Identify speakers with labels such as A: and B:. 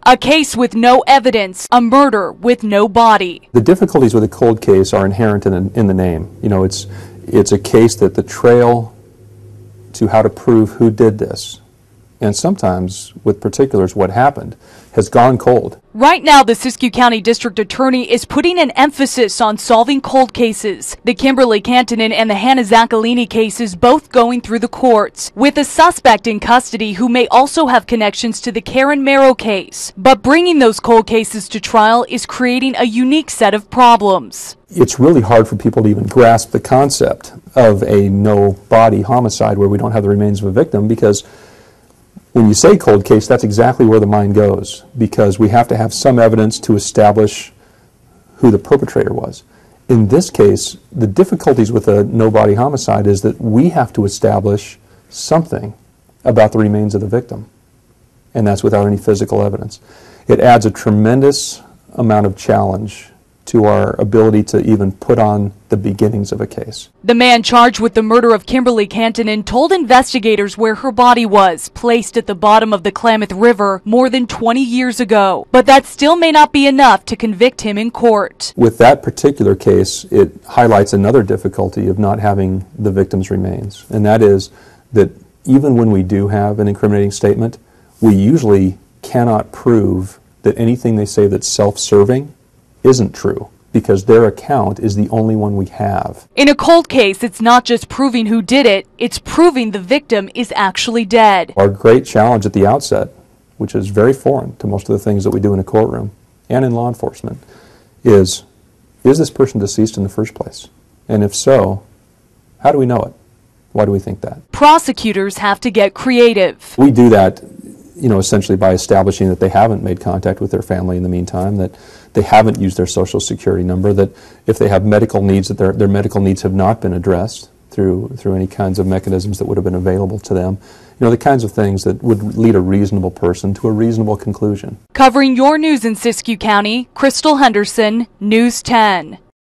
A: A case with no evidence, a murder with no body.
B: The difficulties with a cold case are inherent in the name. You know, it's a case that the trail to how to prove who did this, and sometimes with particulars what happened, has gone cold.
A: Right now, the Siskiyou County District Attorney is putting an emphasis on solving cold cases. The Kimberlie Kantonen and the Hannah Zaccaglini cases both going through the courts, with a suspect in custody who may also have connections to the Karen Mero case. But bringing those cold cases to trial is creating a unique set of problems.
B: It's really hard for people to even grasp the concept of a no-body homicide where we don't have the remains of a victim, because when you say cold case, that's exactly where the mind goes, because we have to have some evidence to establish who the perpetrator was. In this case, the difficulties with a no-body homicide is that we have to establish something about the remains of the victim, and that's without any physical evidence. It adds a tremendous amount of challenge to our ability to even put on the beginnings of a case.
A: The man charged with the murder of Kimberlie Kantonen told investigators where her body was, placed at the bottom of the Klamath River more than 20 years ago. But that still may not be enough to convict him in court.
B: With that particular case, it highlights another difficulty of not having the victim's remains, and that is that even when we do have an incriminating statement, we usually cannot prove that anything they say that's self-serving isn't true, because their account is the only one we have.
A: In a cold case, it's not just proving who did it, it's proving the victim is actually dead.
B: Our great challenge at the outset, which is very foreign to most of the things that we do in a courtroom and in law enforcement, is this person deceased in the first place? And if so, how do we know it? Why do we think that?
A: Prosecutors have to get creative.
B: We do that, essentially by establishing that they haven't made contact with their family in the meantime, that they haven't used their social security number, that if they have medical needs, that their medical needs have not been addressed through any kinds of mechanisms that would have been available to them. The kinds of things that would lead a reasonable person to a reasonable conclusion.
A: Covering your news in Siskiyou County, Krystle Henderson, News 10.